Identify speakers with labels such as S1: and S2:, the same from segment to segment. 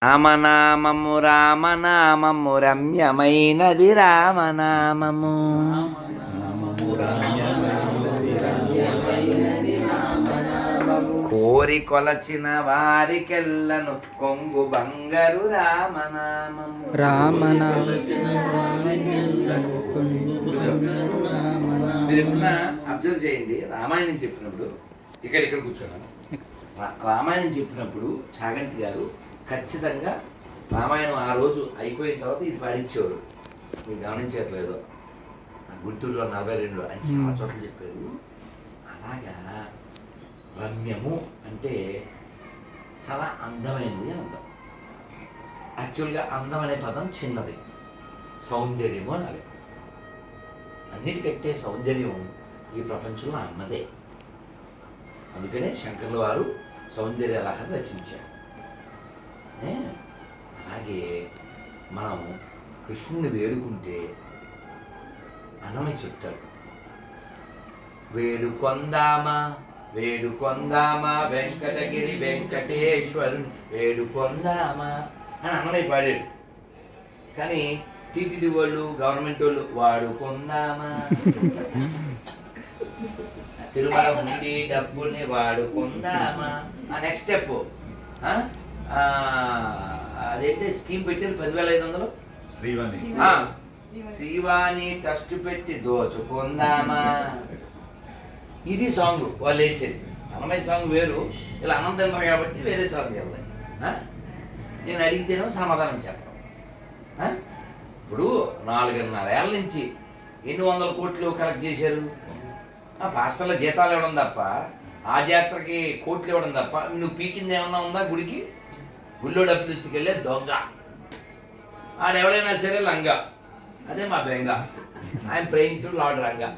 S1: రామనామము రామనామము రమ్యమైనది రామనామము. కోరి కొలచిన వారికెల్లను కొంగు బంగారు రామనామము. మీరు ఎప్పుడన్నా అబ్జర్వ్ చేయండి, రామాయణం చెప్పినప్పుడు ఇక్కడ కూర్చున్నాను. రామాయణం చెప్పినప్పుడు చాగంటి గారు ఖచ్చితంగా రామాయణం ఆ రోజు అయిపోయిన తర్వాత ఇది పాడించేవారు. మీరు గమనించట్లేదు, గుంటూరులో 42లో అని చాలా చోట్ల చెప్పారు. అలాగా రమ్యము అంటే చాలా అందమైనది అని అర్థం. యాక్చువల్గా అందం అనే పదం చిన్నది, సౌందర్యము అనాలి. అన్నిటికంటే సౌందర్యం ఈ ప్రపంచంలో అన్నదే. అందుకనే శంకర్ల వారు సౌందర్య లహరి రచించారు. అలాగే మనం కృష్ణుని వేడుకుంటే అన్నమయ్య చెప్తాడు, వేడుకొందామా వేడుకొందామా వెంకటగిరి వెంకటేశ్వరుని వేడుకొందామా అని అన్నమయ్య పాడాడు. కానీ టీటీడీ వాళ్ళు, గవర్నమెంట్ వాళ్ళు వాడుకొందామా, తిరుమల ఉండి డబ్బుల్ని వాడుకుందామా. నెక్స్ట్ స్టెప్ అదైతే స్కీమ్ పెట్టారు 10,500 శ్రీవాణి ట్రస్ట్ పెట్టి దోచుకుందామా. ఇది సాంగ్ వాళ్ళు వేసేది. అన్నమయ్య సాంగ్ వేరు, ఇలా అన్నం తిన్నారు కాబట్టి వేరే సాంగ్ వెళ్దాం. నేను అడిగితేనో సమాధానం చెప్పడం. ఇప్పుడు 4.5 ఏళ్ళ నుంచి ఎన్ని వందల కోట్లు కలెక్ట్ చేశారు. పాస్టర్ల జీతాలు ఇవ్వడం తప్ప, ఆ జాతరకి కోట్లు ఇవ్వడం తప్ప నువ్వు పీకింది ఏమన్నా ఉందా? గుడికి గుళ్ళో డబ్బులు ఎత్తుకెళ్ళే దొంగ ఆడెవడైనా సరే లంగా. అదే మా బెంగ. I'm praying to lord Ranga.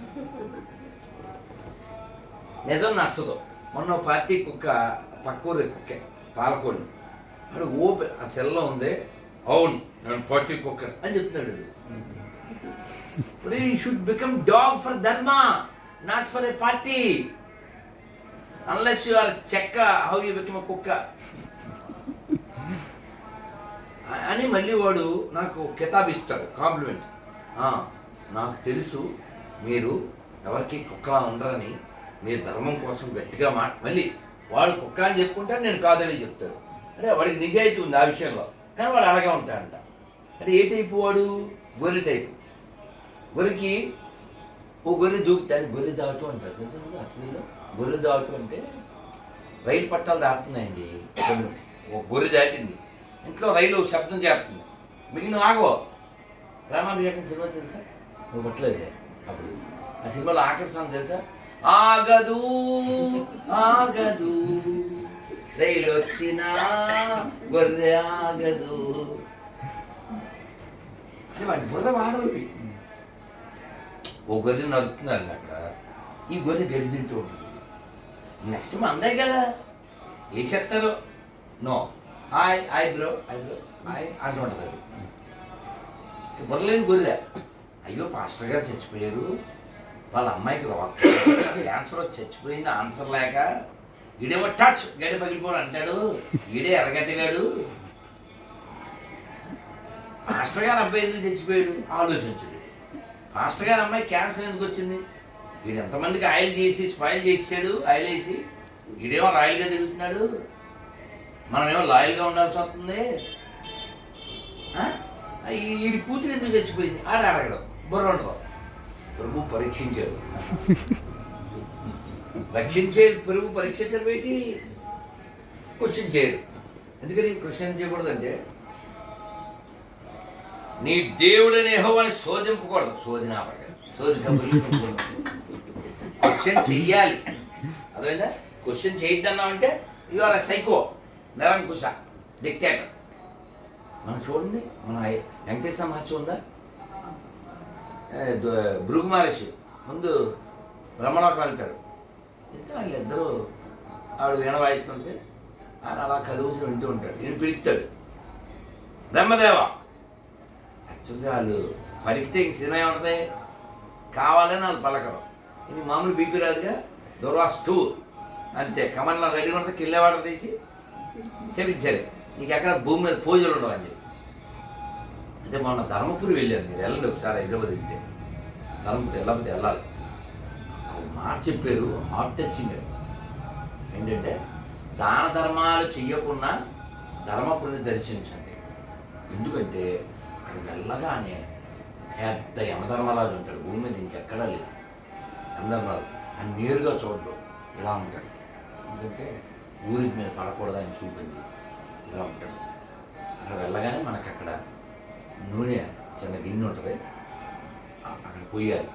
S1: నిజం నచ్చదు. మొన్న పార్టీ కుక్క, పక్కూరు కుక్కే పాలకోళ్ళు, వాడు ఓపెన్ ఆ సెల్లో ఉంది, అవును నేను పార్టీ కుక్క అని చెప్తున్నాడు. You should become dog for ధర్మ, not for a party. Unless you are chekka, how you become a కుక్క అని మళ్ళీ వాడు నాకు కితాబ్ ఇస్తాడు, కాంప్లిమెంట్. నాకు తెలుసు మీరు ఎవరికి కుక్కలా ఉండరని, మీరు ధర్మం కోసం గట్టిగా మళ్ళీ వాడు కుక్క అని చెప్పుకుంటారు, నేను కాదని చెప్తారు. అంటే వాడికి నిజాయితీ ఉంది ఆ విషయంలో, కానీ వాడు అలాగే ఉంటాడంట. అంటే ఏ టైపు వాడు? గొర్రె టైపు. గొర్రెకి ఓ గొర్రె దూకుతాడు, గొర్రె దాటు అంటారు తెలుసు. అసలు గొర్రె దాటు అంటే రైలు పట్టాలు దాటుతున్నాయండి. ఓ గొర్రె దాటింది, ఇంట్లో రైలు శబ్దం చేస్తుంది, మిగిలిన ఆగో. రామాభిషేకం సినిమా తెలుసా? నువ్వు పట్టలేదే అప్పుడు. ఆ సినిమాలో ఆకర్షణ తెలుసా? ఆగదు ఆగదు రైలు వచ్చినా గొర్రె ఆగదు అంటే వాడి బుర్ర వాడవి. ఓ గొర్రె నడుపుతున్నారండి అక్కడ, ఈ గొర్రె గడ్డి తింటూ ఉంటుంది. నెక్స్ట్ మందే కదా వేసేస్తారు. నో ఐ బ్రో అంటుంటుంది అది. బుర్రలేని గొర్రె. అయ్యో పాస్టర్ గారు చచ్చిపోయారు, వాళ్ళ అమ్మాయికి క్యాన్సర్ వచ్చి చచ్చిపోయింది, ఆన్సర్ లేక ఈడేమో టచ్ గడ్డి పగిలిపోడు అంటాడు. ఈడే ఎర్రగడ్డగాడు. పాస్టర్ గారు అబ్బాయి ఎందుకు చచ్చిపోయాడు ఆలోచించడు. పాస్టర్ గారి అమ్మాయి క్యాన్సర్ ఎందుకు వచ్చింది? వీడు ఎంతమందికి ఆయిల్ చేసి స్పాయిల్ చేసాడు, ఆయిల్ వేసి. వీడేమో రాయల్గా తిరుగుతున్నాడు, మనమేమో లాయల్గా ఉండాల్సి వస్తుంది. వీడి కూతురు ఎందుకు చచ్చిపోయింది ఆడ అడగడం, బుర్ర ఉండదు. ప్రభు పరీక్షించారు, రక్షించేది ప్రభు పరీక్షించారు. పెట్టి క్వశ్చన్ చేయరు. ఎందుకని క్వశ్చన్ చేయకూడదంటే, నీ దేవుడని యెహోవాని శోధింపకూడదు. క్వశ్చన్ చెయ్యాలి. అర్థమైందా? క్వశ్చన్ చేయొద్దన్నామంటే యు ఆర్ సైకో, నిరంకుశ, డిక్టేటర్. మనం చూడండి, మన వెంకటేశ్వర మహర్షి ఉందా, భృగు మహర్షి ముందు బ్రహ్మలోకి వెళ్తాడు. వెళ్తే వాళ్ళిద్దరూ ఆవిడ వీణ వాయిస్తుంటే ఆయన అలా కలువుసి వింటూ ఉంటాడు. ఈయన పిలుస్తాడు, బ్రహ్మదేవ. యాక్చువల్గా వాళ్ళు పలికితే ఇంక సినిమా ఏముంటుంది, కావాలని వాళ్ళు పలకరు. ఇది మామూలు బీపీ రాదుగా, దూర్వాస్ 2 అంతే. కమన్లో రెడీ ఉంటుంది, కిల్లే వాటర్ తీసి చెప్పించారు. నీకు ఎక్కడ భూమి మీద పూజలు ఉండవు అని చెప్పి. అంటే మొన్న ధర్మపురి వెళ్ళాను, మీరు వెళ్ళండి ఒకసారి హైదరాబాద్ వెళ్తే. ధర్మపురి వెళ్ళకపోతే వెళ్ళాలి. ఒక మాట చెప్పారు, హార్ట్ టచింగ్ అది. ఏంటంటే దాన ధర్మాలు చెయ్యకుండా ధర్మపురిని దర్శించండి. ఎందుకంటే అక్కడ వెళ్ళగానే పెద్ద యమధర్మరాజు ఉంటాడు, భూమి మీద ఇంకెక్కడా లేదు. యమధర్మరాజు ఆయన నేరుగా చూడడు, ఇలా ఉంటాడు. ఎందుకంటే ఊరికి మీద పడకూడదు ఆయన చూపింది, ఇలా ఉంటాడు. అక్కడ వెళ్ళగానే మనకు అక్కడ నూనె చిన్న గిన్నె ఉంటుంది, అక్కడ పోయాలి.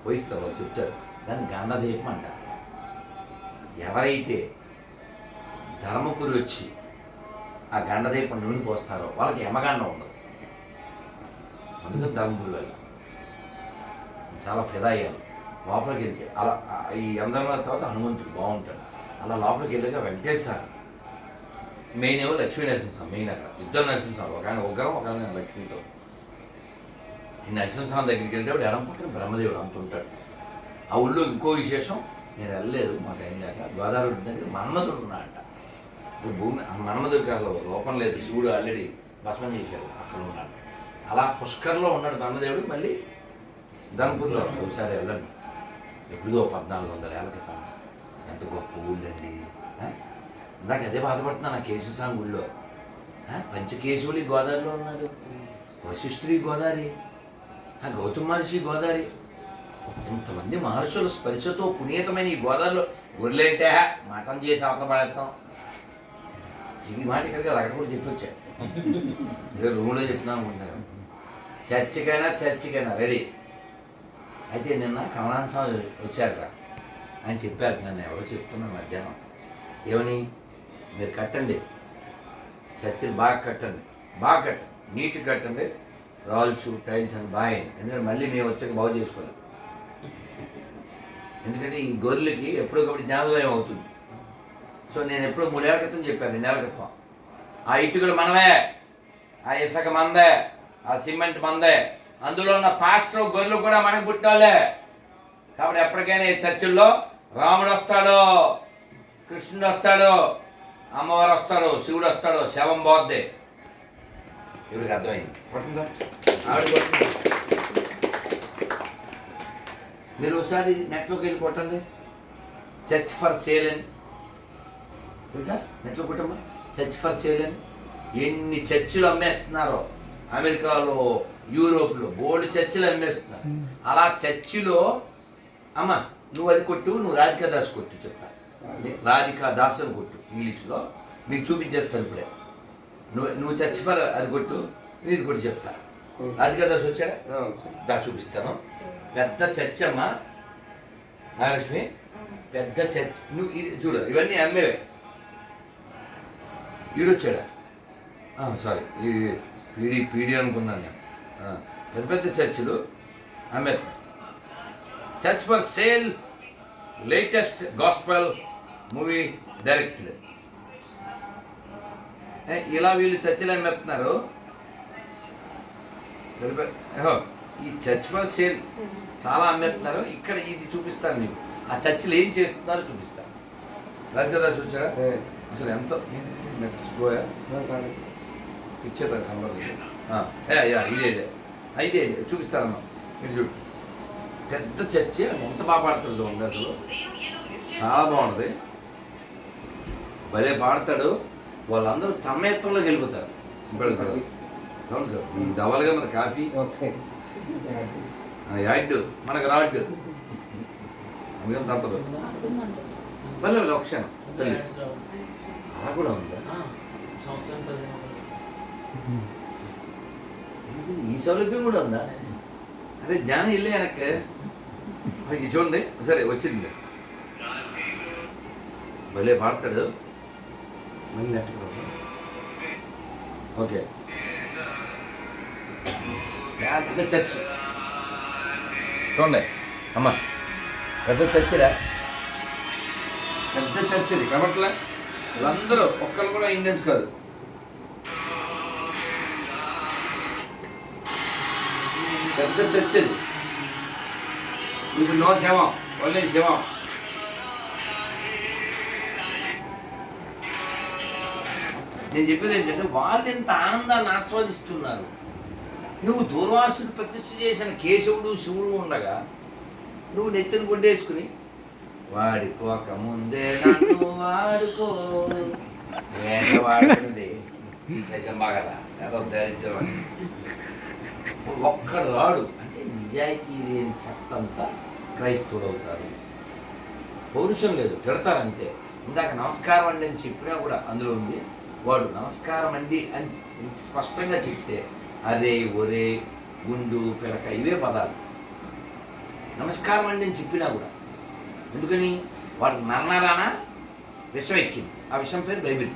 S1: పోయిస్తారు, వాళ్ళు చెప్తారు, దాన్ని గండదీపం అంటారు. ఎవరైతే ధర్మపురి వచ్చి ఆ గండదీపం నూనె పోస్తారో వాళ్ళకి యమగండం ఉండదు. అందుకని ధర్మపురి వెళ్ళాలి. చాలా ఫిదా అయ్యాను. లోపలికి వెళ్తే అలా ఈ యమధర్మరాజు తర్వాత హనుమంతుడు బాగుంటాడు. అలా లోపలికి వెళ్ళాక వెంకటేశ్వర మెయిన్ ఏమో లక్ష్మీ నరసింహస్వామి. మెయిన్ అక్కడ ఇద్దరు నరసింహస్వామి, ఒక ఆయన ఉగ్రం, ఒక ఆయన లక్ష్మీతో. ఈ నరసింహస్వామి దగ్గరికి వెళ్ళేటప్పుడు ఎడం పక్కన బ్రహ్మదేవుడు అంత ఉంటాడు. ఆ ఊళ్ళో ఇంకో విశేషం, నేను వెళ్ళలేదు, మాకు అయిందాక గోదావరి దగ్గర మన్మధుడు ఉన్నాడంట. భూమి మన్మధుడి కాలంలో లోపం లేదు, శివుడు ఆల్రెడీ భస్మం చేశాడు, అక్కడ ఉన్నాడు. అలా పుష్కర్లో ఉన్నాడు బ్రహ్మదేవుడు. మళ్ళీ ధర్మపురిలో ఒకసారి వెళ్ళండి, ఎప్పుడో 1400 ఏళ్ళ క్రితం. ఎంత గొప్ప ఊళ్ళండి. ఇందాక అదే బాధపడుతున్నా, కేశవస్వామి గుళ్ళో పంచకేశవులు ఈ గోదావరిలో ఉన్నారు, వశిష్ఠుడు ఈ గోదావరి, గౌతమ మహర్షి గోదావరి. ఇంతమంది మహర్షుల స్పర్శతో పునీతమైన ఈ గోదావరిలో గొర్రెలంటే మటన్ చేసి అవతల పడేస్తాం. ఇవి మాట ఇక్కడికి అక్కడ కూడా చెప్పొచ్చా, ఇదే రూమ్లో చెప్తున్నాను అనుకుంటాను. చర్చికైనా రెడీ. అయితే నిన్న కమలాన్ స్వామి వచ్చారురా, ఆయన చెప్పారు, నన్ను ఎవరో చెప్తున్నాను మధ్యాహ్నం, ఏమని, మీరు కట్టండి చర్చిని బాగా కట్టండి, నీట్గా కట్టండి, రాల్స్ టైల్స్ అని బాగా. ఎందుకంటే మళ్ళీ మేము వచ్చాక బాగు చేసుకోవాలి. ఎందుకంటే ఈ గొర్రెలకి ఎప్పటికప్పుడు జ్ఞానోదయం అవుతుంది. సో నేను ఎప్పుడో 3 ఏళ్ల క్రితం చెప్పాను, 2 ఏళ్ల క్రితం, ఆ ఇటుకలు మనమే, ఆ ఇసుక మందే, ఆ సిమెంట్ మందే, అందులో ఉన్న పాస్టర్ గొర్రెలు కూడా మనకు పుట్టాలే. కాబట్టి ఎప్పటికైనా ఈ చర్చిల్లో రాముడు వస్తాడు, కృష్ణుడు వస్తాడు, అమ్మవారు వస్తాడు, శివుడు వస్తాడు, శవం పోద్ది. ఇవిడికి అర్థమైంది. ఆవిడ మీరు ఒకసారి నెట్లోకి వెళ్ళి కొట్టండి, చర్చ్ ఫర్ సేల్ అని తెలుసా? నెట్లో కొట్టమ్మా, చర్చ్ ఫర్ సేల్ అని. ఎన్ని చర్చిలు అమ్మేస్తున్నారో అమెరికాలో, యూరోప్లో బోల్డ్ చర్చిలు అమ్మేస్తున్నారు. అలా చర్చిలో అమ్మ నువ్వు అది కొట్టు, నువ్వు రాధికా దాస్ కొట్టు, చెప్తా. రాధికా దాస్ అని కొట్టు ఇంగ్లీష్లో, మీకు చూపించేస్తాను ఇప్పుడే. నువ్వు చర్చ్ ఫర్ అది కొట్టు, ఇది కొట్టి చెప్తా. రాధికా దాస్ వచ్చారా? దా చూపిస్తాను. పెద్ద చర్చ్ అమ్మ నాగలక్ష్మి, పెద్ద చర్చ్. నువ్వు ఇది చూడు, ఇవన్నీ అమ్మేవే. ఈడొచ్చాడా? సారీ, ఈ పీడి అనుకున్నాను నేను. పెద్ద పెద్ద చర్చిలు అమ్మే. Church for sale, latest gospel movie directed. ఇలా వీళ్ళు చర్చిలు అమ్మేస్తున్నారు. ఈ చర్చ్ ఫర్ సేల్ చాలా అమ్మేస్తున్నారు. ఇక్కడ ఇది చూపిస్తాను మీకు, ఆ చర్చిలు ఏం చేస్తున్నారో చూపిస్తాను. రాధికా చూసారా? అసలు ఎంత నెట్ స్లోయా ఇచ్చేదా కనబడలేదు. ఇదే చూపిస్తారమ్మా, మీరు చూడు. పెద్ద చర్చి, ఎంత బాగా పాడుతుంది ఉండదు, చాలా బాగుంటుంది, భలే పాడతాడు. వాళ్ళందరూ తమ ఎత్తంలోకి వెళ్ళిపోతారు. ఈ దవలుగా మన కాఫీ యాడ్ మనకు రాడ్, అందుకని తప్పదు. మళ్ళీ ఒక క్షణం అలా కూడా ఉందా? ఈ సౌలభ్యం కూడా ఉందా? అరే జ్ఞానం ఇల్లే వెనక్కి చూడండి. సరే వచ్చింది, భలే పాడతాడు. మళ్ళీ నెట్ ఓకే. పెద్ద చర్చ్ చూడండి అమ్మ, పెద్ద చర్చిరా, పెద్ద చర్చ్ ఇది. కనబట్లే వీళ్ళందరూ ఒక్కరు కూడా ఇండియన్స్ కాదు. పెద్ద చర్చ్ ఇది. ఇప్పుడు నో శవం, ఓన్లీ శవం. నేను చెప్పేది ఏంటంటే వాళ్ళు ఎంత ఆనందాన్ని ఆస్వాదిస్తున్నారు. నువ్వు దూర్వాసుడు ప్రతిష్ఠ చేసిన కేశవుడు శివుడు ఉండగా నువ్వు నెత్తిని కొట్టేసుకుని వాడిపోక ముందే నన్ను వాడుకో వాడుకున్నది నిజమా కదా, ఏదో దరిద్రం అని. ఒక్కడు రాడు అంటే నిజాయితీ లేని చెత్తంతా క్రైస్తవులు అవుతారు. పౌరుషం లేదు, తిడతారంతే. ఇందాక నమస్కారం అండి అని చెప్పినా కూడా అందులో ఉంది, వాడు నమస్కారం అండి అని స్పష్టంగా చెప్తే అరే ఒరే గుండు పిలక ఇవే పదాలు. నమస్కారం అండి అని చెప్పినా కూడా ఎందుకని వాడు నన్నరానా విషం ఎక్కింది. ఆ విషయం పేరు బైబిల్.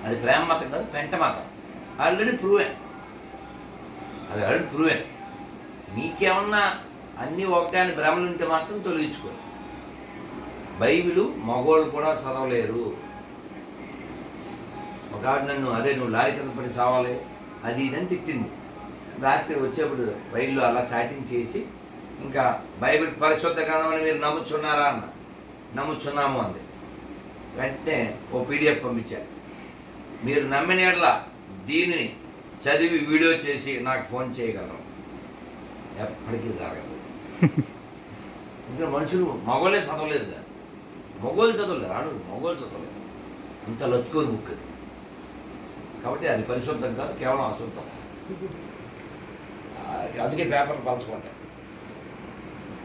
S1: అది ప్రేమ మతం కాదు, పెంట మతం. ఆల్రెడీ ప్రూవెన్, అది ఆల్రెడీ ప్రూవెన్. మీకేమన్నా అన్నీ ఒకటే అని భ్రమలు ఉంటే మాత్రం తొలగించుకో. బైబిలు మగోళ్ళు కూడా చదవలేరు. ఒక ఆవిడ నన్ను అదే నువ్వు లారీ కింద పడి సావాలి అది ఇదని తిట్టింది. రాత్రి వచ్చేప్పుడు రైల్లో అలా చాటింగ్ చేసి ఇంకా బైబిల్ పరిశుద్ధ గ్రంథం అని మీరు నమ్ముచున్నారా అన్న. నమ్ముచున్నాము అంది. వెంటనే ఓ పీడిఎఫ్ పంపించారు. మీరు నమ్మిన ఎడల దీనిని చదివి వీడియో చేసి నాకు ఫోన్ చేయగలరు. ఎప్పటికీ జరగదు. ఇంకా మనుషులు మగోళ్ళే చదవలేదు, మగోళ్ళు చదవలేదు, ఆడు మగోళ్ళు చదవలేదు. అంత లత్కోరు బుక్ అది. కాబట్టి అది పరిశుద్ధం కాదు, కేవలం అశుద్ధం. అందుకే పేపర్లు పంచుకుంటాయి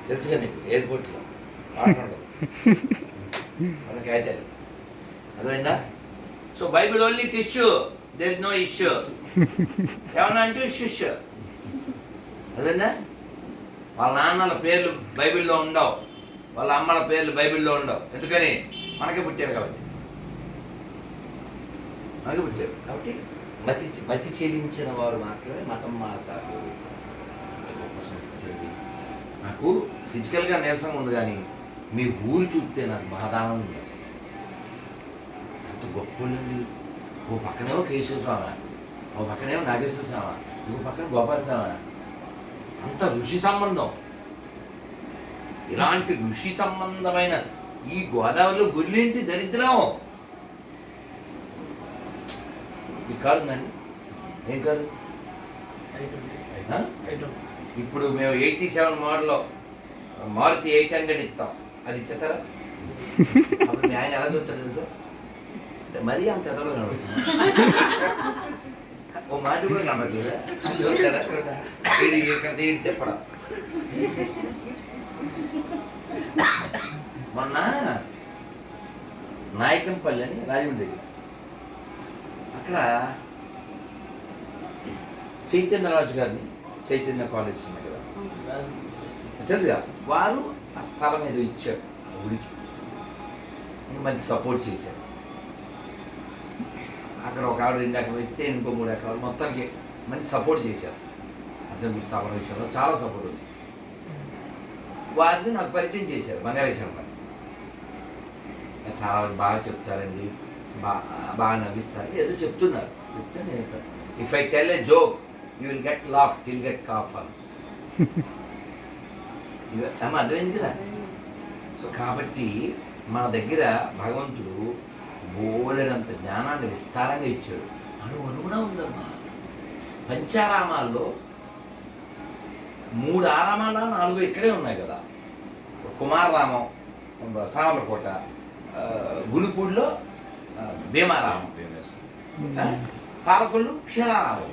S1: తెలుసుగా నీకు. ఎయిర్పోర్ట్లో మాట్లాడదు మనకి అయితే అదేనా. So Bible only tissue, there is no issue. ఏమన్నా అంటే ఇష్యూ అదేనా. వాళ్ళ నాన్నల పేర్లు బైబిల్లో ఉండవు, వాళ్ళ అమ్మల పేర్లు బైబిల్లో ఉండవు. ఎందుకని మనకే పుట్టారు కాబట్టి, మనకే పుట్టారు కాబట్టి. మతి చెల్లించిన వారు మాత్రమే మతం మారుతారు. గొప్ప సంస్కృతి. నాకు ఫిజికల్గా నీరసంగా ఉంది కానీ మీ ఊరు చూస్తే నాకు బాగా ఆనందం ఉంది. అంత గొప్ప ఓ పక్కనేమో కేశవ స్వామి, ఓ పక్కనేమో నాగేశ్వర స్వామి, ఇంకో పక్కన గోపాల స్వామి. అంత ఋషి సంబంధం. ఇలాంటి ఋషి సంబంధమైన ఈ గోదావరిలో గొర్రెంటి దరిద్రం. ఈ కాదు నన్ను ఏం కాదు. ఇప్పుడు మేము 87 మోడల్లో మారుతి 800 ఇస్తాం, అది ఇచ్చేస్తారా? అప్పుడు మీ ఆయన ఎలా చూస్తారు తెలుసా? మరీ అంత ఎదలో కనబడుతుంది. ఓ మాది కూడా కనబడలేదా? చూడరా చూడ ఇక్కడ తీడి తిప్పడం. మొన్న నాయకంపల్లి అని రాజమండ్రి దగ్గర, అక్కడ చైతన్యరాజు గారిని, చైతన్య కాలేజ్ ఉన్నాయి కదా తెలుసుగా, వారు ఆ స్థలం ఏదో ఇచ్చారు గుడికి, మంచి సపోర్ట్ చేశారు. అక్కడ ఒక ఆవిడ 2 ఎకరాలు ఇస్తే ఇంకో 3 ఎకరాలు మొత్తానికి మంచి సపోర్ట్ చేశారు. అసెంబ్లీ స్థాపన విషయంలో చాలా సపోర్ట్ ఉంది. వారిని నాకు పరిచయం చేశారు బంగాళేశ్వరం గారు. చాలా బాగా చెప్తారండి, బాగా నవ్విస్తారు, ఏదో చెప్తున్నారు. చెప్తే నేను if I tell a joke you will get laugh till get cough అని. అమ్మ అర్థమైంది కదా. సో కాబట్టి మన దగ్గర భగవంతుడు బోలెడంత జ్ఞానాన్ని విస్తారంగా ఇచ్చాడు. అనుగుణంగా ఉందమ్మా. పంచారామాల్లో 3 ఆరామాల 4 ఇక్కడే ఉన్నాయి కదా. కుమారరామం సామలకోట, గునుపూడిలో భీమారామం, పాలకొల్లు క్షీరారామం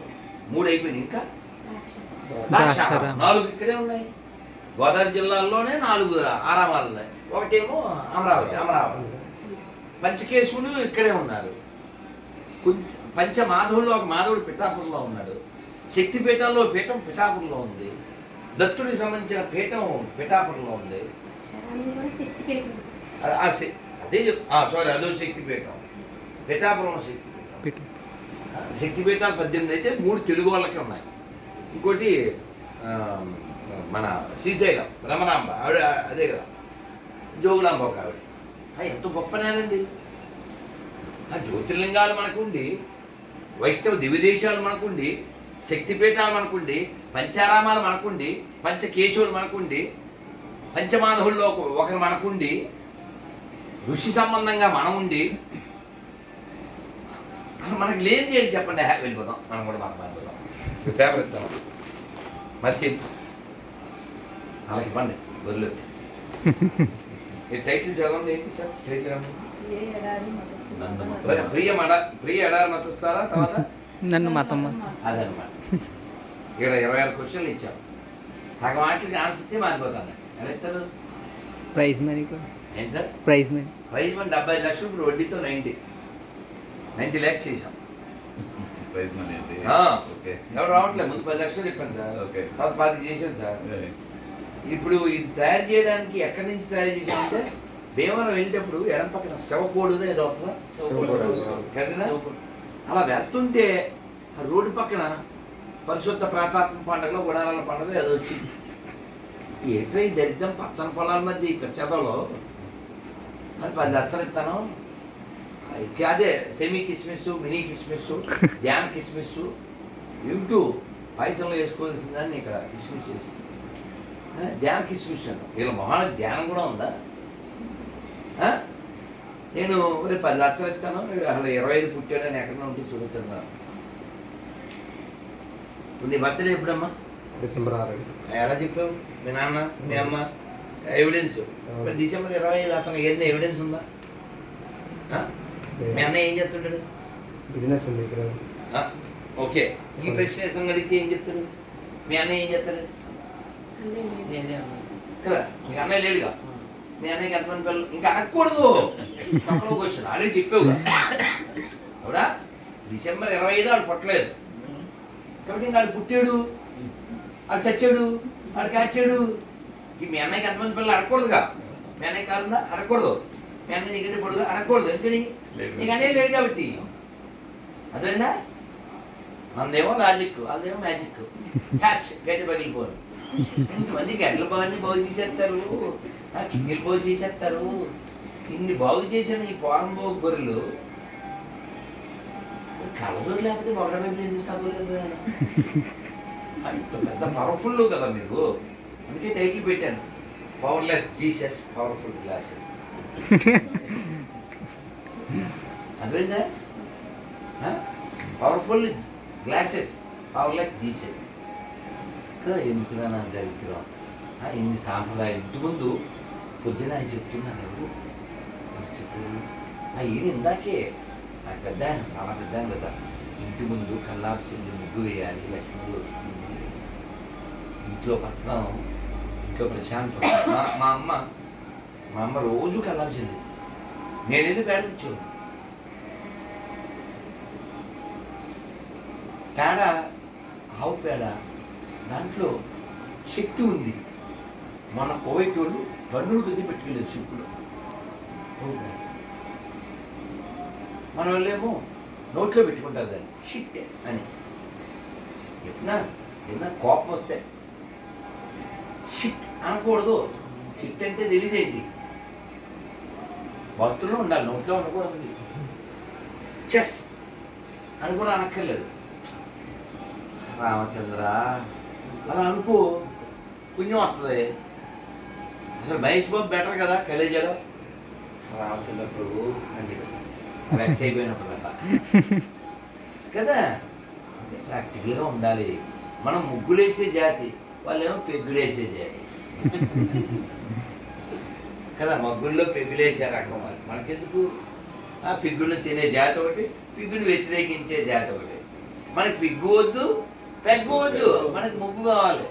S1: 3 అయిపోయినాయి. ఇంకా 4 ఇక్కడే ఉన్నాయి. గోదావరి జిల్లాల్లోనే 4 ఆరామాలు ఉన్నాయి. ఒకటేమో అమరావతి. పంచకేశవులు ఇక్కడే ఉన్నారు. పంచమాధవుల్లో ఒక మాధవుడు పిఠాపురంలో ఉన్నాడు. శక్తిపీఠంలో పీఠం పిఠాపురంలో ఉంది. దత్తుడికి సంబంధించిన పీఠం పిఠాపురంలో ఉంది. అదే సారీ, అదో శక్తిపీఠం, పిఠాపురం శక్తిపీఠం. శక్తిపీఠాలు 18 అయితే 3 తెలుగు వాళ్ళకే ఉన్నాయి. ఇంకోటి మన శ్రీశైలం రమణాంబ ఆవిడ అదే కదా, జోగులాంబ ఒక ఆవిడ. ఎంత గొప్పనేనండి. ఆ జ్యోతిర్లింగాలు మనకుండి, వైష్ణవ దివ్యదేశాలు మనకుండి, శక్తిపీఠాలు మనకుండి, పంచారామాలు మనకుండి, పంచకేశవులు మనకుండి, పంచమాధవుల్లో ఒకరు మనకుండి, ఋషి సంబంధంగా మనం ఉండి, మనకి లేనిది ఏంటి చెప్పండి, హ్యాపీ వెళ్ళిపోతాం, మనం కూడా మనం వెళ్ళిపోతాం. పేపర్ ఇస్తాం మర్చి అలాగే ఇవ్వండి గొర్రెలు. ఈ టైటిల్ చదవండి, ఏంటి సార్ టైటిల్? ప్రియ ఎడారి మతుస్తారా తర్వాత
S2: నన్ను మతం
S1: అదనమాట. ఇక్కడ 26 క్వశ్చన్లు ఇచ్చాం, సగం వాటికి ఆన్సర్ ఇస్తే మారిపోతాను. ఎలా ఇస్తారు?
S2: ప్రైజ్ మనీ
S1: ఏంటి సార్?
S2: ప్రైజ్ మనీ
S1: 75 లక్షలు, ఇప్పుడు వడ్డీతో 90 lakhs చేసాం. ఎవరు రావట్లేదు, ముందు 10 లక్షలు చెప్పాను సార్, తర్వాత 10 చేశాను సార్. ఇప్పుడు ఇది తయారు చేయడానికి ఎక్కడి నుంచి తయారు చేసామంటే భీమవరం వెళ్ళేటప్పుడు ఎడం పక్కన శవకోడు ఏదో కరెక్టేనా? అలా వెళ్తుంటే ఆ రోడ్డు పక్కన పరిశుద్ధ ప్రాతాత్మ పండుగలో గుడారాల పండుగ ఏదో వచ్చింది. ఏంటో ఈ దరిద్రం పచ్చని పొలాల మధ్య ఈ చదవలో అని 10 లక్షలు ఇస్తాను. అదే సెమీ కిస్మిస్, మినీ కిస్మిస్, ధ్యాన కిస్మిస్ ఇంటూ పాయసంలో వేసుకోవాల్సిందని ఇక్కడ కిస్మిస్ చేసి ధ్యాన కిస్మిస్ అంట. వీళ్ళ మొహానికి ధ్యానం కూడా ఉందా? నేను 10 లక్షలు ఇస్తాను, అసలు 25 పుట్టాడని ఎక్కడ ఉంటే చూపించాను. నీ బర్త్డే ఎప్పుడమ్మా?
S3: డిసెంబర్ 6.
S1: ఎలా చెప్పావు? మీ నాన్న మీ అమ్మ ఎవిడెన్స్? మరి డిసెంబర్ 25 అతను ఏదైనా ఎవిడెన్స్ ఉందా? మీ అన్నయ్య ఏం చెప్తుంటాడు?
S3: బిజినెస్ ఉంది ఇక్కడ.
S1: ఓకే, ఈ ప్రశ్న ఎక్కడ అడిగితే ఏం చెప్తాడు? మీ అన్నయ్య ఏం చెప్తాడు కదా? నీకు అన్నయ్య లేడుగా, మీ అన్నయ్యకి ఎంతమంది పిల్లలు? ఇంకా అనకూడదు, క్వశ్చన్ ఆల్రెడీ చెప్పావు కదా. అవునా? డిసెంబర్ 25 వాడు పుట్టలేదు కాబట్టి ఇంకా వాడు పుట్టాడు, వాడు చచ్చాడు, వాడు కాచాడు. మీ అన్నయ్యకి ఎంతమంది పిల్లలు అడగకూడదుగా. మీ అన్నయ్య కాదుందా అడగకూడదు. మీ అన్నయ్య నీకంటే పొడుగా అడగకూడదు, ఎందుకని? నీకు అన్నయ్య లేడు కాబట్టి. అదేనా? మనదేమో లాజిక్, అదేమో మ్యాజిక్. క్యాచ్ గట్టి పగిలిపోరు. ఇంతమంది గడ్డలు బాగా బాగు చేసేస్తారు, కింగిలు బాగు చేసేస్తారు. ఇన్ని బాగు చేసిన ఈ పోరంబోగు గొర్రెలు కళ్ళజోడు లేకపోతే మొగడ వైపు ఎందుకు చదవలేదు? అంత పెద్ద పవర్ఫుల్ కదా మీరు, అందుకే టైటిల్ పెట్టాను, పవర్లెస్ జీసస్ పవర్ఫుల్ గ్లాసెస్. అర్థమైందా? Powerful glasses, powerless Jesus. ఎందుకురా నా దరిద్రం, ఇన్ని సాంప్రదాయం. ఇంటి ముందు పొద్దున ఆయన చెప్తున్నాను, ఎవరు చెప్పారు? ఈయన ఇందాకే ఆ పెద్ద ఆయన, చాలా పెద్ద ఆయన కదా. ఇంటి ముందు కల్లాపు చెల్లి ముగ్గు వేయాలి, లక్ష్మీ వస్తుంది, ఇంట్లో పచ్చదనం, ఇంట్లో ప్రశాంతం. మా అమ్మ రోజు కల్లాపు చెల్లి, నేను వెళ్ళి పేడ తెచ్చు. పేడ, ఆవు పేడ, దాంట్లో శక్తి ఉంది. మన కోవిడ్ వాళ్ళు పన్నులు కొద్ది పెట్టుకెళ్ళారు షిప్పులో. మన వాళ్ళేమో నోట్లో పెట్టుకుంటారు దాన్ని, షిట్ అని. ఎప్పుడన్నా కోపం వస్తే షిట్ అనకూడదు. షిట్ అంటే తెలియదేంటి? భక్తుల్లో ఉండాలి, నోట్లో ఉండకూడదు. చెస్ అని కూడా అనక్కర్లేదు. రామచంద్ర అలా అనుకో, పుణ్యం వస్తుంది. అసలు మహేష్ బాబు బెటర్ కదా కలేజాలో, రామచంద్ర ప్రభు అని చెప్పి వెక్స్ అయిపోయినప్పుడు కదా. అంటే ప్రాక్టికల్గా ఉండాలి. మనం ముగ్గులేసే జాతి, వాళ్ళేమో పెగ్గులేసే జాతి కదా. మగ్గుల్లో పెగ్గులేసే రకం వాళ్ళు. మనకెందుకు? ఆ పిగ్గులను తినే జాతి ఒకటి, పిగ్గుని వ్యతిరేకించే జాతి ఒకటి. మనకి పిగ్గు వద్దు, పెగ్గు వద్దు, మనకి ముగ్గు కావాలి,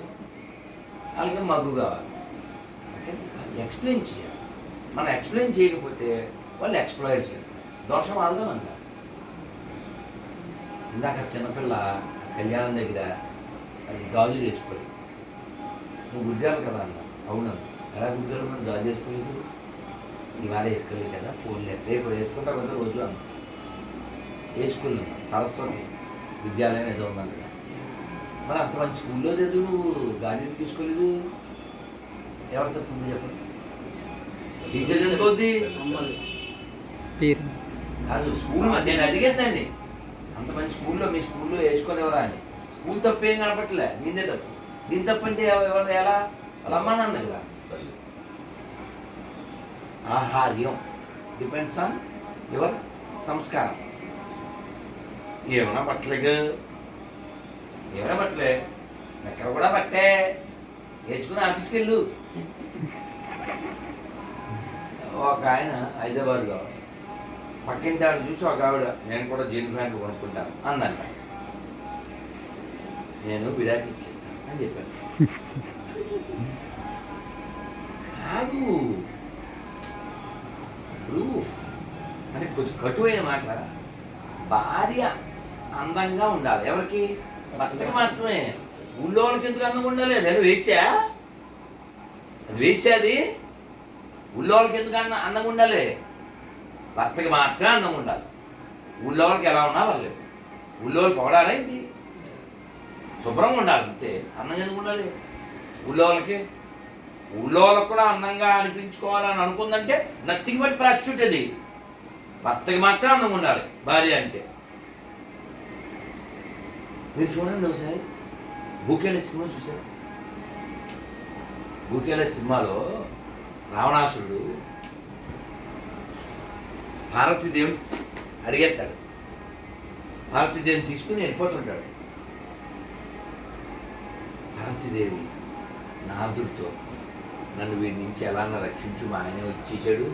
S1: అలాగే మగ్గు కావాలి. ఎక్స్ప్లెయిన్ చేయాలి. మనం ఎక్స్ప్లెయిన్ చేయకపోతే వాళ్ళు ఎక్స్ప్లాయిట్ చేస్తారు. దోషం ఆల్దామంట. ఇందాక చిన్నపిల్ల కళ్యాణం దగ్గర అది గాజు చేసుకోలేదు, నువ్వు గుడ్డాలి కదా అన్న. అవునన్నా, ఎలా గుడ్డాలి? మనం గాజు చేసుకోలేదు, ఇవాళ వేసుకోలేదు కదా, ఫోన్లే రేపు వేసుకుంటా కదా రోజు అన్న. వేసుకున్నాను, సరస్వతి విద్యాలయం ఏదో ఉందంట. మరి అంత మంచి స్కూల్లో లేదు, నువ్వు గాజు తీసుకోలేదు? ఎవరితో ఫుడ్ చెప్పండి? టీచర్ ఎందుకోద్ది కాదు, స్కూల్ నేను అడిగేద్దండి. అంత మంచి స్కూల్లో మీ స్కూల్లో వేసుకునేవరా అని. స్కూల్ తప్పు ఏం కనపట్లే, దీందే తప్పు. దీని తప్పు అంటే ఎవరు? ఎలా? వాళ్ళ అమ్మ నాన్న కదా. ఆహార్యం డిపెండ్స్ ఆన్ యువర్ సంస్కారం. ఏమైనా బట్టలేకు ఏమైనా బట్టలే ఎక్కడ కూడా బట్టే నేర్చుకుని ఆఫీస్కి వెళ్ళు. ఒక ఆయన హైదరాబాద్లో పక్కింటి ఆవిడ చూసి ఒక ఆవిడ నేను కూడా జీన్స్ ప్యాంట్లు కొనుక్కుంటాను అందంట. నేను విడాకి ఇచ్చేస్తాను అని చెప్పాను. కాదు ఇప్పుడు అంటే కొంచెం కటువైన మాట. భార్య అందంగా ఉండాలి. ఎవరికి? భర్తకి మాత్రమే. ఊళ్ళో వాళ్ళకి ఎందుకు అందంగా ఉండాలి? అది వేసా, అది వేసా. అది ఊళ్ళో వాళ్ళకి ఎందుకు అందంగా ఉండాలి? భర్తకి మాత్రమే అందంగా ఉండాలి. ఊళ్ళో వాళ్ళకి ఎలా ఉన్నా పర్లేదు. ఊళ్ళో వాళ్ళు పొగడాలి ఏంటి? శుభ్రంగా ఉండాలి అంతే. అందంగా ఎందుకు ఉండాలి ఊళ్ళో వాళ్ళకి? ఊళ్ళో వాళ్ళకి కూడా అందంగా అనిపించుకోవాలని అనుకుందంటే నథింగ్ బట్ ప్రాస్టిట్యూట్. అది భర్తకి మాత్రం అందంగా ఉండాలి భార్య అంటే. మీరు చూడండి ఒకసారి భూకేల సినిమా చూసారు? భూకేల సినిమాలో రావణాసురుడు పార్వతీదేవిని అడిగేస్తాడు. పార్వతీదేవిని తీసుకుని వెళ్ళిపోతుంటాడు. పార్వతీదేవి నారదుడితో నన్ను వీడి నుంచి ఎలా రక్షించు, మా ఆయన వచ్చేసాడు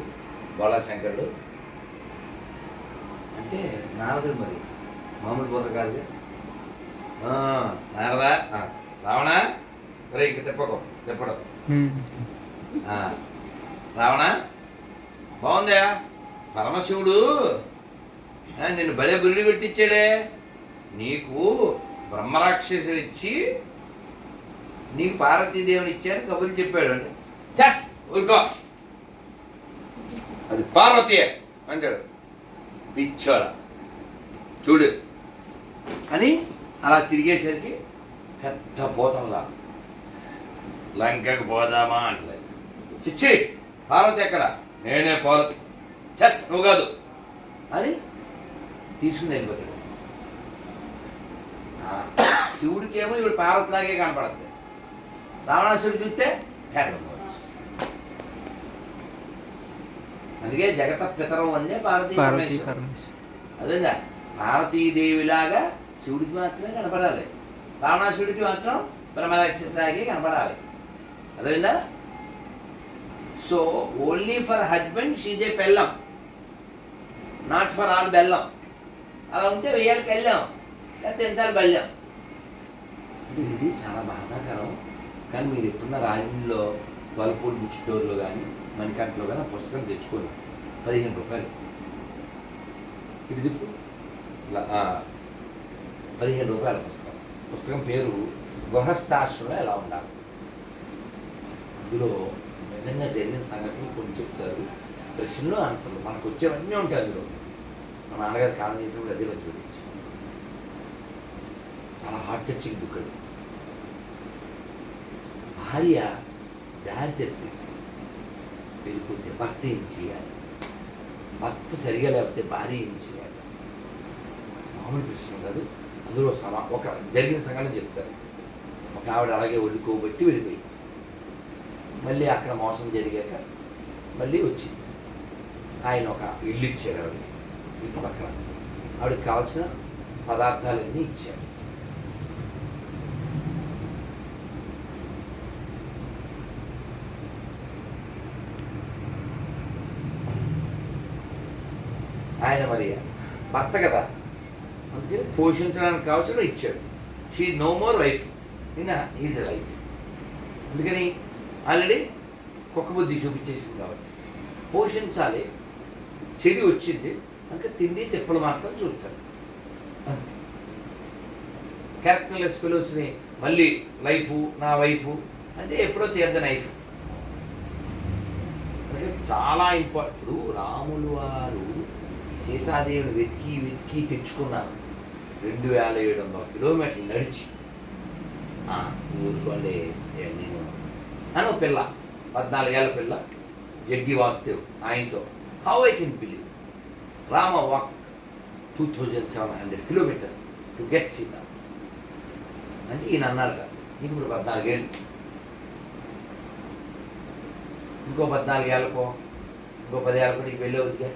S1: బోళాశంకరుడు అంటే, నారదుడు మరి మామూలు బుర్ర కాదుగా. నారదా రావణ మరి ఇంక తిప్పడం రావణ బాగుందా? పరమశివుడు నిన్ను భలే బుల్లి కొట్టించాడే. నీకు బ్రహ్మరాక్షసులు ఇచ్చి నీకు పార్వతీదేవిని ఇచ్చాను కబుర్లు చెప్పాడు అంటే, చస్ ఊరుకో, అది పార్వతీయే అంటాడు. పిచ్చోడ చూడు అని అలా తిరిగేసరికి పెద్ద పోతంలా లంకకు పోదామా అంటే, చిచ్చి పార్వతి ఎక్కడ? నేనే పార్వతి. చస్ నువ్వు కాదు అని తీసుకుని వెళ్ళిపోతాడు. శివుడికేమో ఇప్పుడు పార్వతిలాగే కనపడుతుంది. రావణాసురుడు చూస్తే అందుకే జగత పితరం అందే పార్వతీ పరమేశ్వరం. అదేందా పార్వతీదేవిలాగా శివుడికి మాత్రమే కనపడాలి, రావణాసుడికి మాత్రం బ్రహ్మరాక్షసులాగే కనపడాలి. అదేందా? So only for husband she's a పెళ్ళం, నాట్ ఫర్ ఆల్ బెల్లం. అలా ఉంటే వెయ్యాలకి వెళ్ళాం, లేకపోతే ఎంతసార్లు బెల్లం. అంటే ఇది చాలా బాధాకరం. కానీ మీరు ఎప్పుడున్న రాజమండ్రిలో వలపూడి బుక్ స్టోర్లో కానీ మణికంటలో కానీ ఆ పుస్తకం తెచ్చుకోండి. 15 రూపాయలు. ఇది దిప్పు 15 రూపాయల పుస్తకం. పుస్తకం పేరు గృహస్థాశ్రమం ఎలా ఉండాలి. అందులో నిజంగా జరిగిన సంఘటనలు కొన్ని చెప్తారు, ప్రశ్నలు ఆన్సర్లు మనకు వచ్చేవన్నీ ఉంటాయి అందులో. మా నాన్నగారు కాలం చేసినప్పుడు అదే వచ్చి పెట్టించి చాలా హార్ట్ టచింగ్ బుక్ అది. భార్య దారి తప్పి వెళ్ళిపోతే భర్త ఏం చేయాలి, భర్త సరిగా లేకపోతే భార్య ఏం చేయాలి, మామూలు ప్రశ్న కాదు. అందులో ఒక జరిగిన సంఘటన చెప్తారు. ఒక ఆవిడ అలాగే వదులుకోబట్టి వెళ్ళిపోయి మళ్ళీ అక్కడ మోసం జరిగాక మళ్ళీ వచ్చింది. ఆయన ఒక ఇల్లు ఇచ్చారు ఆవిడకి, ఇంటి పక్కన. ఆవిడకి కావాల్సిన పదార్థాలన్నీ ఇచ్చారు. ఆయన మరి భర్త కదా, అందుకని పోషించడానికి కావాల్సిన ఇచ్చాడు. She no more wife in is life. అందుకని ఆల్రెడీ కుక్క బుద్ధి చూపించేసింది కాబట్టి పోషించాలి. చెడి వచ్చింది ఇంకా తిండి తిప్పలు మాత్రం చూస్తాడు అంతే. క్యారెక్టర్లెస్ ఫెలోస్ని మళ్ళీ లైఫు నా వైఫు అంటే ఎప్పుడో తీర్థ నైఫ్. అంటే చాలా ఇంపార్టెంట్. ఇప్పుడు రాములు వారు సీతాదేవిని వెతికి వెతికి తెచ్చుకున్నారు. 2700 కిలోమీటర్లు నడిచి. ఊరుకోండి నేను అని ఒక పిల్ల, 14 ఏళ్ళ పిల్ల, జగ్గి వాసుదేవ్, ఆయనతో how I can believe Rama walk 2700 kilometres to get Sita అంటే ఈయన అన్నారట, నీకు ఇప్పుడు 14 ఏళ్ళు, ఇంకో 14 ఏళ్ళకో ఇంకో 10 ఏళ్ళకో నీకు వెళ్ళే వద్దుగా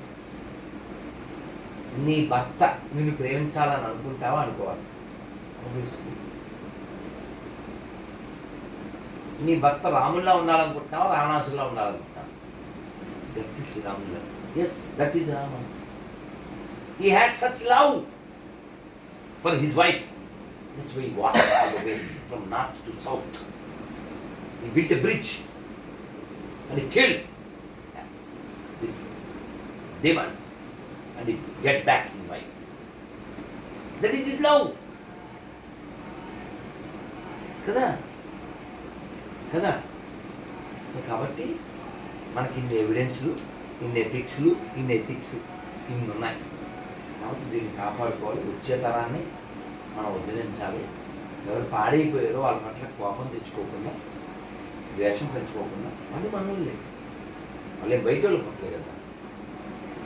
S1: నీ భర్త నిన్ను ప్రేమించాలని అనుకుంటావా అనుకోవాలి? Obviously. నీ భర్త రాముల్లా ఉండాలనుకుంటున్నావా రావణాసుల్లా ఉండాలనుకుంటున్నావా? డెఫినెట్లీ రాముల్లా. Yes, that is Rama. He had such love for his wife. That's why he walked all the way from north to south. He built a bridge and he killed these demons and he get back his wife. That is his love. కదా కదా. కాబట్టి మనకి ఇన్ని ఎవిడెన్స్లు, ఇన్ని ఎథిక్స్లు, ఇన్ని ethics ఇన్ని ఉన్నాయి. కాబట్టి దీన్ని కాపాడుకోవాలి. వచ్చే తరాన్ని మనం ఉద్ధరించాలి. ఎవరు పాడైపోయారో వాళ్ళ పట్ల కోపం తెచ్చుకోకుండా, ద్వేషం పెంచుకోకుండా, మళ్ళీ మనోళ్ళే, వాళ్ళే బయట వాళ్ళు పట్లే కదా.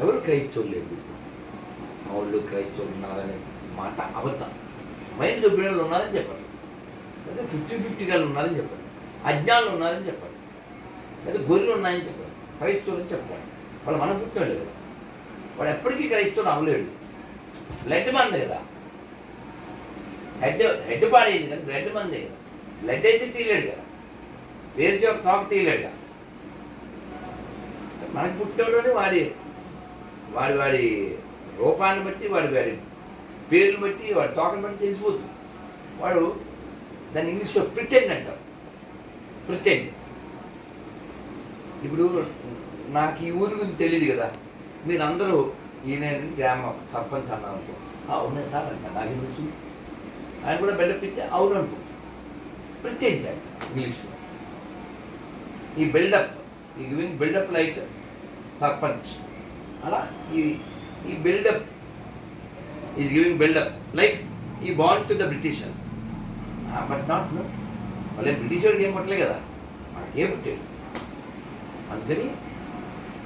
S1: ఎవరు క్రైస్తవులు లేదు. మా వాళ్ళు క్రైస్తవులు ఉన్నారనే మాట అబద్ధం. మైండ్ దొబ్బిన వాళ్ళు ఉన్నారని చెప్పాలి, లేదా 50-50 గాళ్ళు ఉన్నారని చెప్పాలి, అజ్ఞానులు ఉన్నారని చెప్పాలి, లేదా గొర్రెలు ఉన్నాయని చెప్పాలి, క్రైస్తవులు అని చెప్పాలి. వాళ్ళు మనం పుట్టినోళ్ళు కదా. వాడు ఎప్పటికీ క్రైస్తవులు అవ్వలేడు. బ్లడ్ మంది కదా, హెడ్ పాడేది కానీ బ్లడ్ మందే కదా. బ్లడ్ అయితే తీయలేడు కదా, వేరు చోట తోక తీయలేడు కదా. మనకి పుట్టినోడుని వాడి వాడి వాడి రూపాన్ని బట్టి, వాడి పేరుని బట్టి, వాడి తోకని బట్టి తెలిసిపోతుంది. వాడు దాన్ని ఇంగ్లీష్లో ప్రిటెండ్ అంటారు. ప్రిటెండ్. ఇప్పుడు నాకు ఈ ఊరి గురించి తెలియదు కదా, మీరందరూ ఈయన గ్రామ సర్పంచ్ అన్నారు అనుకో, అవునా సార్ అంట, నాకేం తెలుసు. ఆయన కూడా బిల్డప్ ఇస్తే అవును అనుకో. ప్రిటెండ్ అంట ఇంగ్లీష్లో. ఈ బిల్డప్, ఈ గివింగ్ బిల్డప్ లైక్ సర్పంచ్. అలా ఈ buildup is giving buildup like ఈ bond to the Britishers. But not no, వాళ్ళే బ్రిటిష్ వాడికి ఏం పట్టలే కదా, మనకేం పుట్టాడు. అందుకని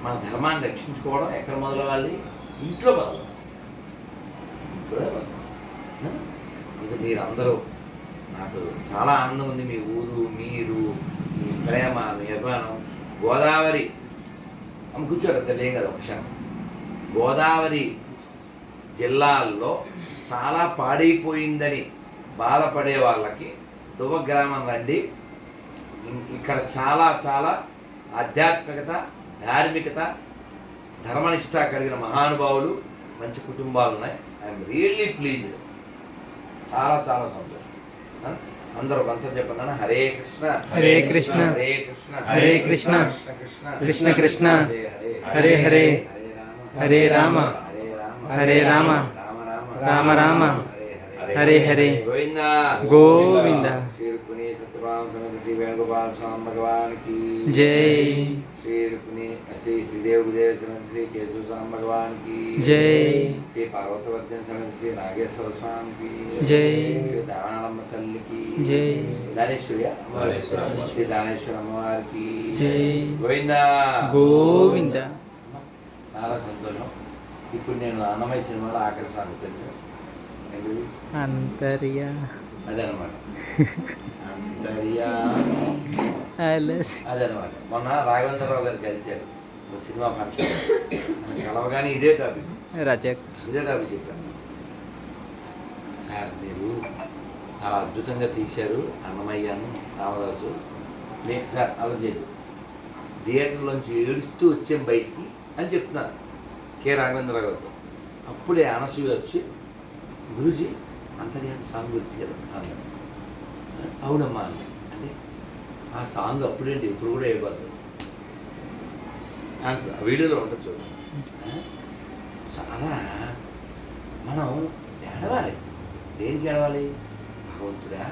S1: మన ధర్మాన్ని రక్షించుకోవడం ఎక్కడ మొదలవ్వాలి? ఇంట్లో మొదలవ్వాలి. ఇంట్లోనే మొదలవ్వాలి. ఇంకా మీరందరూ, నాకు చాలా ఆనందం ఉంది. మీ ఊరు, మీరు, మీ ప్రేమ, మీ అభిమానం. గోదావరి అమ్మ కూర్చోరు తెలియం కదా ఒక క్షణం. గోదావరి జిల్లాల్లో చాలా పాడైపోయిందని బాధపడే వాళ్ళకి దువ్వ గ్రామం రండి. ఇక్కడ చాలా చాలా ఆధ్యాత్మికత, ధార్మికత, ధర్మనిష్ట కలిగిన మహానుభావులు, మంచి కుటుంబాలు ఉన్నాయి. I'm really pleased. చాలా చాలా సంతోషం. అందరూ మంత్రం చెప్పండి. హరే కృష్ణ
S2: హరే కృష్ణ
S1: హరే కృష్ణ
S2: హరే కృష్ణ
S1: కృష్ణ
S2: కృష్ణ కృష్ణ
S1: హరే
S2: హరే హరే
S1: హరే రామ
S2: హరే రామ
S1: హరే రామ
S2: హరే రామ
S1: రామ
S2: రామ రామ హరే హరే
S1: గోవింద
S2: గోవింద.
S1: శ్రీ రుక్మిణీ సత్యభామ సమేత శ్రీ వేణుగోపాల స్వామి భగవాన్ కి
S2: జై.
S1: శ్రీ రుక్మిణీ శ్రీ శ్రీదేవ గుదేవ సమేత శ్రీ కేశవ స్వామి భగవాన్ కి
S2: జై.
S1: శ్రీ పార్వతవర్ధన్ సమేత శ్రీ నాగేశ్వర స్వామికి
S2: జై.
S1: శ్రీ దానాలమ్మ తల్లికి
S2: జై.
S1: దానేశ్వర్య శ్రీ దానేశ్వర అమ్మవారికి
S2: జై.
S1: గోవింద
S2: గోవింద.
S1: చాలా సంతోషం. ఇప్పుడు నేను అన్నమయ్య సినిమాలో ఆఖరి సాంగ్ తెలుసు ఏంటిది?
S2: అంతర్యా
S1: అదనమాట. అంతర్యా అదనమాట. మొన్న రాఘవేంద్రరావు గారు కలిశారు ఒక సినిమా ఫంక్షన్. కలవగానే ఇదే టాపిక్
S2: రజక్
S1: చెప్పాను. సార్ మీరు చాలా అద్భుతంగా తీశారు అన్నమయ్యను, రామదాసు. నేను సార్ అలా చేయదు, థియేటర్లోంచి ఏడుస్తూ వచ్చాం బయటికి అని చెప్తున్నారు కె రాఘవేంద్రరావు గారితో. అప్పుడే అనసూయ వచ్చి, గురూజీ అంతర్యామి సాంగ్ గురించి కదా అన్నారు. అవునమ్మా అన్న. అంటే ఆ సాంగ్ అప్పుడేంటి ఇప్పుడు కూడా ఏడిపోతుంది అంటారు. ఆ వీడియోలో ఉంటుంది చూడండి. చాలా మనం ఏడవాలి. దేనికి ఏడవాలి? భగవంతుడా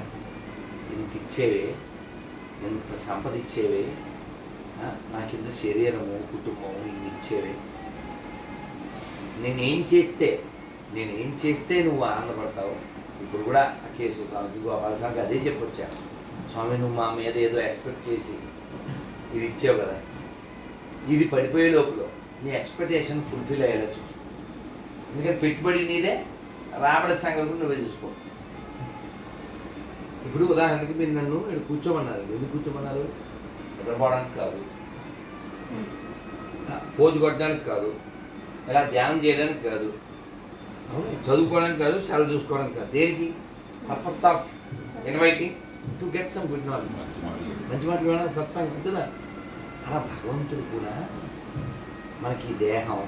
S1: ఇంత ఇచ్చేవే, ఎంత సంపద ఇచ్చేవే, నాకింత శరీరము, కుటుంబము ఇన్ని ఇచ్చేవే, నేనేం చేస్తే నువ్వు ఆనందపడతావు. ఇప్పుడు కూడా ఆ కేసు స్వామికి, గోపాల స్వామికి అదే చెప్పొచ్చాను. స్వామి నువ్వు మా మీద ఏదో ఎక్స్పెక్ట్ చేసి ఇది ఇచ్చావు కదా, ఇది పడిపోయే లోపల నీ ఎక్స్పెక్టేషన్ ఫుల్ఫిల్ అయ్యేలా చూసుకో. ఎందుకంటే పెట్టుబడి నీదే, రాబడి సంగతి నువ్వే చూసుకో. ఇప్పుడు ఉదాహరణకి మీరు నన్ను ఇక్కడ కూర్చోమన్నారు. ఎందుకు కూర్చోమన్నారు? నిద్రపోవడానికి కాదు, ఫోజు కొట్టడానికి కాదు, ఇలా ధ్యానం చేయడానికి కాదు, అవును, చదువుకోవడానికి కాదు, సెలవు చూసుకోవడానికి కాదు. దేనికి? Purpose of inviting to get some good knowledge. మంచి మాటలు వినడానికి సత్సంగం ఉంటుందా? అలా భగవంతుడు కూడా మనకి ఈ దేహం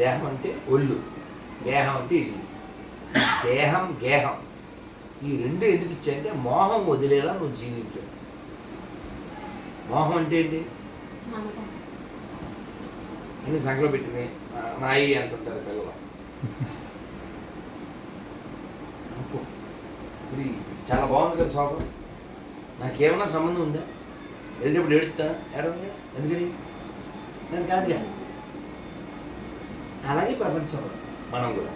S1: దేహం అంటే ఒళ్ళు, గేహం అంటే ఇల్లు. దేహం గేహం ఈ రెండు ఎందుకు ఇచ్చాయంటే మోహం వదిలేలా నువ్వు జీవించావు. మోహం అంటే ఏంటి? అన్ని సంఖ్యలో పెట్టినాయి నాయి అంటుంటారు పిల్లలు. అనుకో, ఇది చాలా బాగుంది కదా శోభ. నాకేమన్నా సంబంధం ఉందా? వెళ్ళేటప్పుడు ఏడుస్తా ఏడవగా ఎందుకని? నేను కాదుగా. అలాగే ప్రపంచంలో మనం కూడా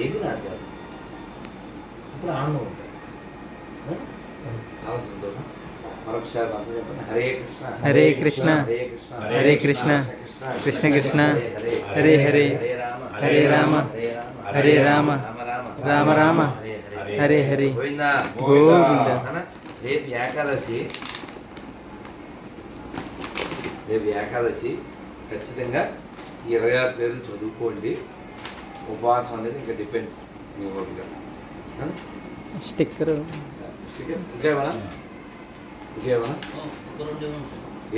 S1: ఏది నాది కాదు. అప్పుడు ఆనందం ఉంటుంది. చాలా సంతోషం. మరొకసారి అంతా చెప్పండి. హరే కృష్ణ
S2: హరే కృష్ణ
S1: హరే కృష్ణ
S2: హరే కృష్ణ కృష్ణ కృష్ణ హరే హరే హరే రామ హరే రామ రామ రామ హరే హరే
S1: గోవిందా
S2: గోవింద.
S1: రేపు ఏకాదశి ఖచ్చితంగా ఈ 26 పేర్లు చదువుకోండి. ఉపవాసం అనేది ఇంకా డిపెండ్స్ మీ ఓపిక.
S2: స్టిక్కర్
S1: ఇంకేమన్నా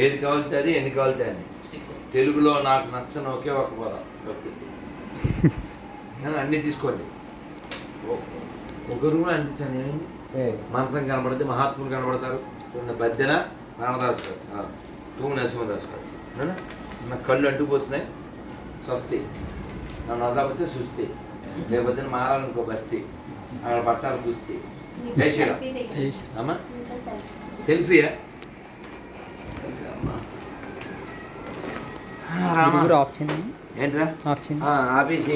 S1: ఏది కావాలితే అది, ఎన్ని కావాలితే అన్ని. తెలుగులో నాకు నచ్చని ఒకే ఒక పదం అన్నీ తీసుకోండి. ఒక రూమ్ అందించండి. ఏమైంది? మంత్రం కనబడితే మహాత్ములు కనబడతారు. చూడండి, బద్దెన రామదాస్ గారు, తూము నరసింహదాస్ గారు. నా కళ్ళు అడ్డుపోతున్నాయి, స్వస్తి. నన్ను అదాపోతే సుస్తి, లేకపోతే మారాలనుకో బస్తీ, అక్కడ పట్టాలు కుస్తీ. జై శ్రీరామ్. అమ్మా సెల్ఫీయా?
S2: ఆప్షన్
S1: ఏంట్రా
S2: ఆప్షన్
S1: ఆపేసి